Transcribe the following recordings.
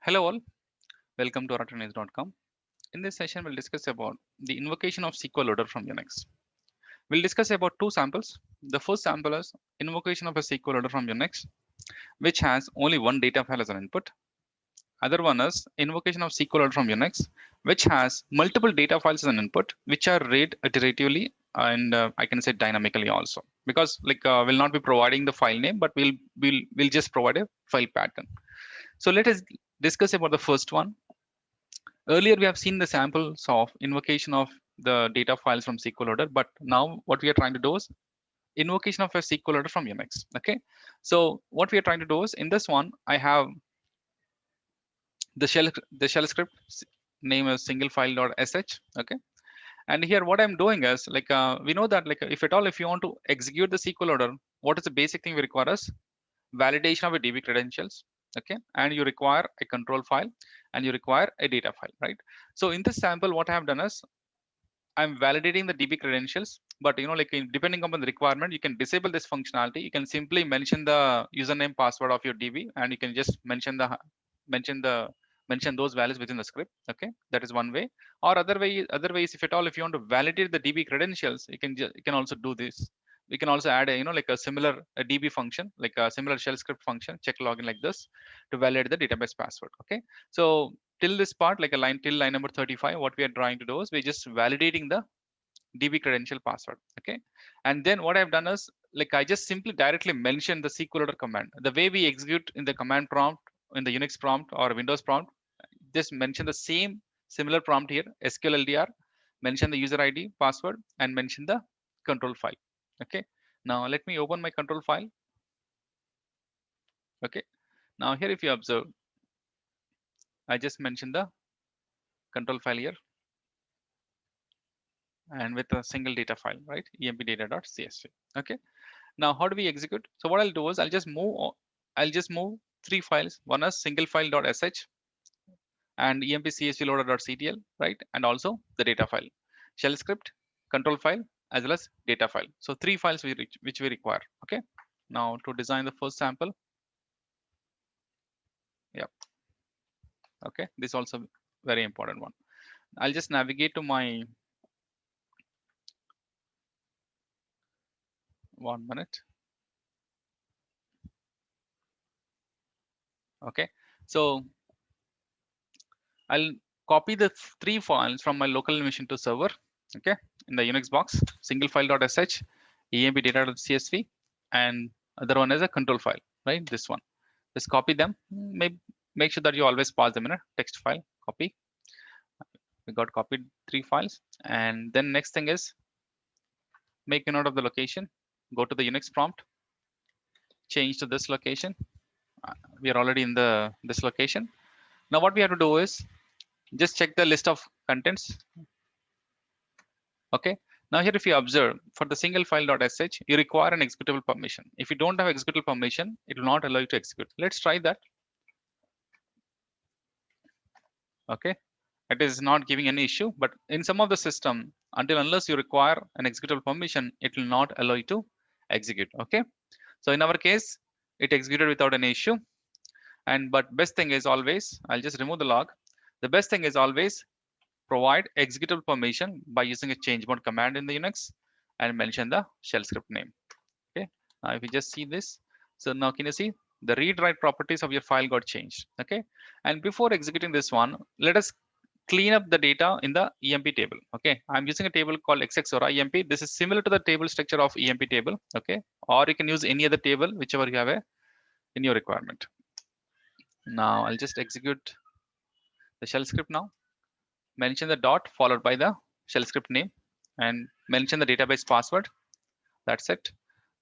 Hello all, welcome to oratornews.com. In this session, we'll discuss about the invocation of SQL loader from Unix. We'll discuss about two samples. The first sample is invocation of a SQL loader from Unix, which has only one data file as an input. Other one is invocation of SQL loader from Unix, which has multiple data files as an input, which are read iteratively and I can say dynamically also. Because we'll not be providing the file name, but we'll just provide a file pattern. So let us discuss about the first one. Earlier, we have seen the samples of invocation of the data files from SQL loader, but now what we are trying to do is invocation of a SQL loader from Unix. Okay, so what we are trying to do is in this one, I have the shell script name is single file.sh. Okay, and here what I'm doing is we know that if you want to execute the SQL loader, what is the basic thing we require is validation of a DB credentials. Okay, and you require a control file and you require a data file, right? So in this sample, what I have done is I'm validating the DB credentials, but depending upon the requirement, you can disable this functionality. You can simply mention the username password of your DB, and you can just mention the mention those values within the script. Okay, that is one way. Or other ways, if at all, if you want to validate the DB credentials, you can also do this. We can also add a similar DB function, like a similar shell script function, check login like this to validate the database password. Okay, so till this part, till line number 35, what we are trying to do is we're just validating the DB credential password. Okay, and then what I've done is I just simply directly mention the SQL loader command. The way we execute in the command prompt, in the Unix prompt or Windows prompt, just mention the same similar prompt here, SQLLDR, mention the user ID, password, and mention the control file. Okay, now let me open my control file. Okay, now here if you observe, I just mentioned the control file here and with a single data file, right? empdata.csv. Okay, now how do we execute? So what I'll do is I'll just move three files. One is single file.sh and empcsvloader.ctl, right? And also the data file, shell script, control file, as well as data file. So three files which we require. Okay, now to design the first sample. Yeah, okay, this also very important one. I'll just navigate to my 1 minute. Okay, so I'll copy the three files from my local machine to server. Okay, in the Unix box, single file.sh, empdata.csv, and other one is a control file, right? This one. Just copy them. Make sure that you always pass them in a text file. Copy. We got copied three files, and then next thing is make a note of the location. Go to the Unix prompt. Change to this location. We are already in this location. Now what we have to do is just check the list of contents. Okay, now here if you observe for the single file.sh, you require an executable permission. If you don't have executable permission, it will not allow you to execute. Let's try that. Okay, it is not giving any issue, but in some of the system, unless you require an executable permission, it will not allow you to execute. Okay, so in our case, it executed without any issue. But best thing is always, I'll just remove the log. The best thing is always provide executable permission by using a change mode command in the Unix and mention the shell script name. Okay, now if you just see this, so now can you see the read write properties of your file got changed? Okay, and before executing this one, let us clean up the data in the emp table. Okay, I'm using a table called xx or emp. This is similar to the table structure of emp table. Okay, or you can use any other table whichever you have in your requirement. Now I'll just execute the shell script now. Mention the dot followed by the shell script name and mention the database password. That's it.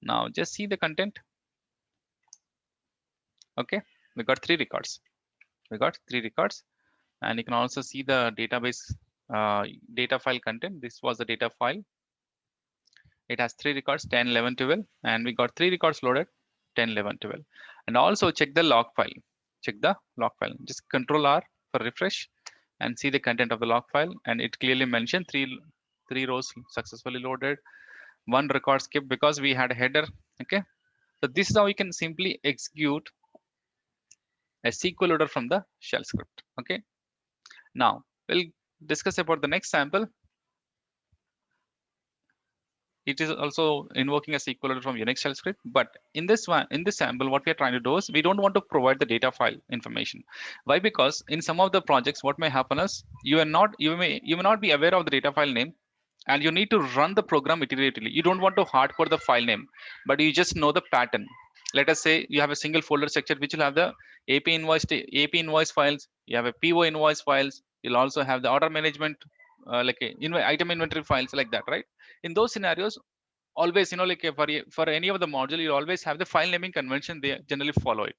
Now just see the content. Okay, we got three records. And you can also see the database data file content. This was the data file. It has three records, 10, 11, 12, and we got three records loaded, 10, 11, 12. And also check the log file. Just Control R for refresh and see the content of the log file. And it clearly mentioned three rows successfully loaded, one record skipped because we had a header. Okay, so this is how we can simply execute a SQL loader from the shell script. Okay. Now we'll discuss about the next sample. It is also invoking a SQL loader from Unix shell script. But in this one, in this sample, what we are trying to do is we don't want to provide the data file information. Why? Because in some of the projects, what may happen is you may not be aware of the data file name, and you need to run the program iteratively. You don't want to hardcode the file name, but you just know the pattern. Let us say you have a single folder structure which will have the AP invoice files. You have a PO invoice files. You'll also have the order management, like item inventory files like that, right? In those scenarios, always for any of the module, you always have the file naming convention. They generally follow it.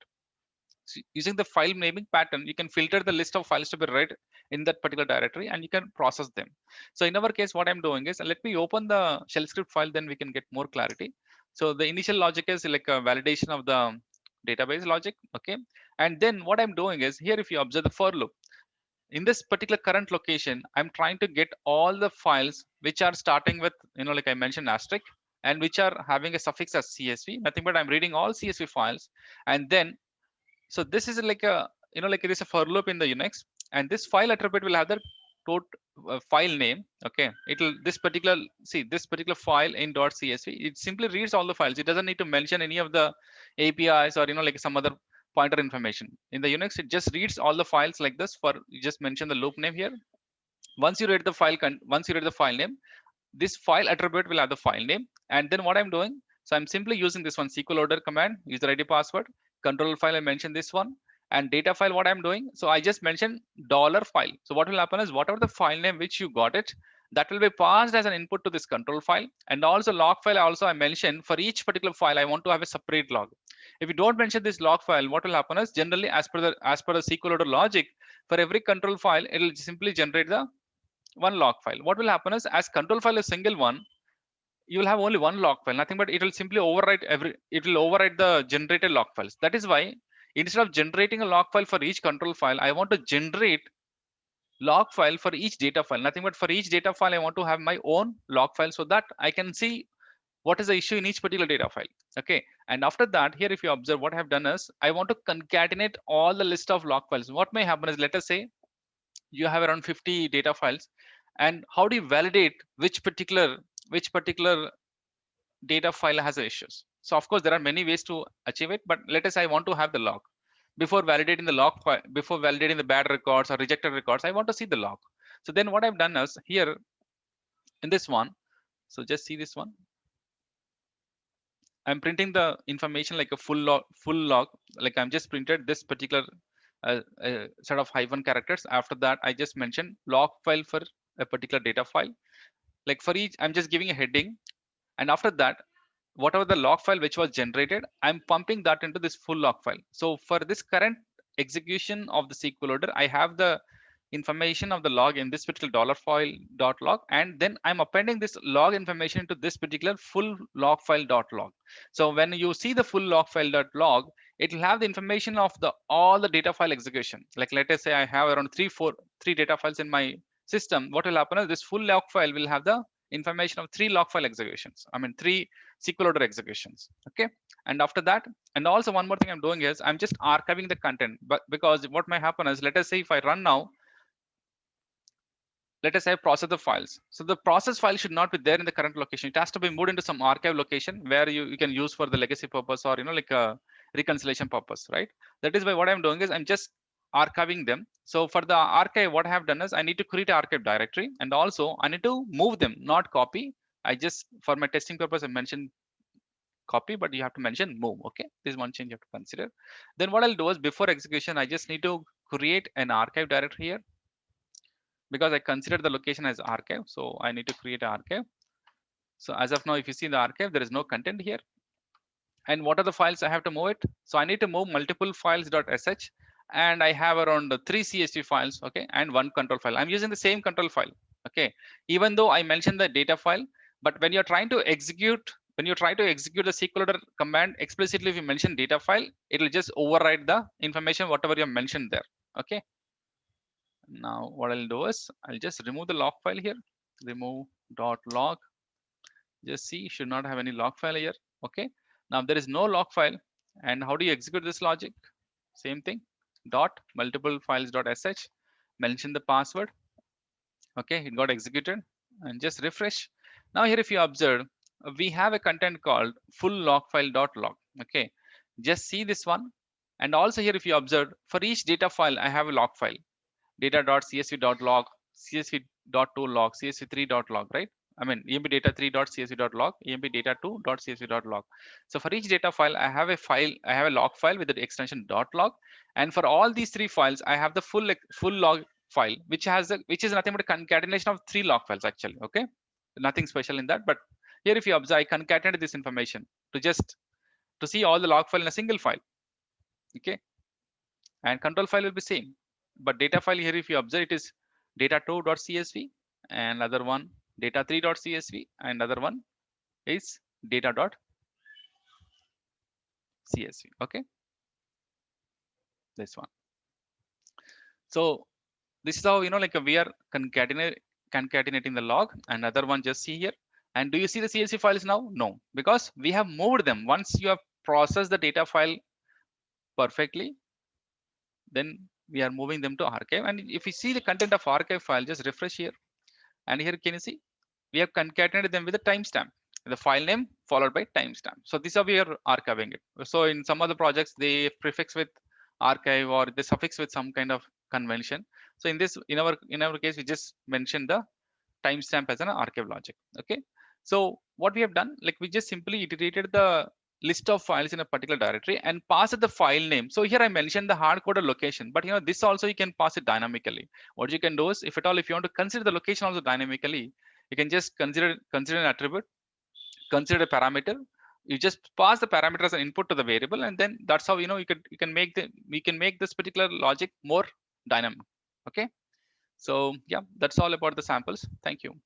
So using the file naming pattern, you can filter the list of files to be read in that particular directory, and you can process them. So in our case, what I'm doing is, let me open the shell script file, then we can get more clarity. So the initial logic is like a validation of the database logic. Okay. And then what I'm doing is, here if you observe the for loop, in this particular current location, I'm trying to get all the files which are starting with, like I mentioned, asterisk, and which are having a suffix as CSV. Nothing but I'm reading all CSV files. And then, so this is like a, like it is a for loop in the Unix, and this file attribute will have the tot file name. Okay, it'll this particular file in .csv. It simply reads all the files. It doesn't need to mention any of the APIs or like some other pointer information. In the Unix, it just reads all the files like this. For you just mention the loop name here. Once you read the file name, this file attribute will have the file name. And then what I'm doing, so I'm simply using this one SQL loader command, user ID password, control file, I mentioned this one, and data file, what I'm doing, so I just mentioned dollar file. So what will happen is, whatever the file name which you got it, that will be passed as an input to this control file. And also log file, also I mentioned, for each particular file I want to have a separate log. If you don't mention this log file, what will happen is, generally as per the SQL loader logic, for every control file, it will simply generate the one log file. What will happen is, as control file is single one, you will have only one log file, nothing but it will simply overwrite the generated log files. That is why, instead of generating a log file for each control file, I want to generate log file for each data file. Nothing but for each data file, I want to have my own log file, so that I can see what is the issue in each particular data file. Okay. And after that, here if you observe, what I have done is, I want to concatenate all the list of log files. What may happen is, let us say you have around 50 data files, and how do you validate which particular data file has issues? So of course there are many ways to achieve it, but let us say I want to have the log. Before validating the log file, before validating the bad records or rejected records, I want to see the log. So then what I've done is, here in this one, so just see this one, I'm printing the information like a full log, like I'm just printed this particular set of hyphen characters. After that, I just mentioned log file for a particular data file. Like for each, I'm just giving a heading, and after that, whatever the log file which was generated, I'm pumping that into this full log file. So for this current execution of the SQL loader, I have the information of the log in this particular dollar file dot log, and then I'm appending this log information to this particular full log file dot log. So when you see the full log file dot log, it will have the information of the all the data file execution. Like let us say I have around three data files in my system. What will happen is, this full log file will have the information of 3 log file executions. I mean 3 SQL loader executions. Okay. And after that, and also one more thing I'm doing is, I'm just archiving the content. But because what might happen is, let us say if I run now, let us say process the files. So the process file should not be there in the current location. It has to be moved into some archive location where you can use for the legacy purpose, or like a reconciliation purpose, right? That is why what I'm doing is, I'm just archiving them. So for the archive, what I have done is, I need to create an archive directory, and also I need to move them, not copy. I just, for my testing purpose, I mentioned copy, but you have to mention move. Okay, this is one change you have to consider. Then what I'll do is, before execution, I just need to create an archive directory here, because I consider the location as archive. So I need to create an archive. So as of now, if you see the archive, there is no content here. And what are the files I have to move it? So I need to move multiple files.sh, and I have around 3 CSV files, okay, and 1 control file. I'm using the same control file, okay, even though I mentioned the data file. But when you're trying to execute, when you try to execute the SQL loader command explicitly, if you mention data file, it will just override the information whatever you mentioned there. Okay. Now what I'll do is, I'll just remove the log file here, remove .log. Just see, should not have any log file here. Okay. Now there is no log file. And how do you execute this logic? Same thing. dot multiple files dot sh, mention the password. Okay, it got executed, and just refresh. Now here if you observe, we have a content called full log file dot log. Okay, just see this one. And also here if you observe, for each data file I have a log file, data.csv.log, csv.to.log, csv3.log, right? I mean emb data3.csv.log, emb data2.csv.log. So for each data file I have a file, I have a log file with the extension .log, and for all these three files I have the full log file, which has which is nothing but a concatenation of three log files actually. Okay, nothing special in that. But here if you observe, I concatenated this information to see all the log file in a single file. Okay, and control file will be same, but data file here if you observe, it is data2.csv, and other one data3.csv, and other one is data.csv. Okay, this one. So this is how, like we are concatenating the log. And other one, just see here. And do you see the CSV files now? No, because we have moved them. Once you have processed the data file perfectly, then we are moving them to archive. And if you see the content of archive file, just refresh here. And here can you see, we have concatenated them with a timestamp, the file name followed by timestamp. So this is how we are archiving it. So in some other projects, they prefix with archive or they suffix with some kind of convention. So in this, in our case, we just mentioned the timestamp as an archive logic. Okay. So what we have done, like we just simply iterated the list of files in a particular directory and pass it the file name. So here I mentioned the hard-coded location, but this also you can pass it dynamically. What you can do is, if at all, if you want to consider the location also dynamically, you can just consider an attribute, consider a parameter. You just pass the parameter as an input to the variable, and then that's how you can make this particular logic more dynamic. Okay. So yeah, that's all about the samples. Thank you.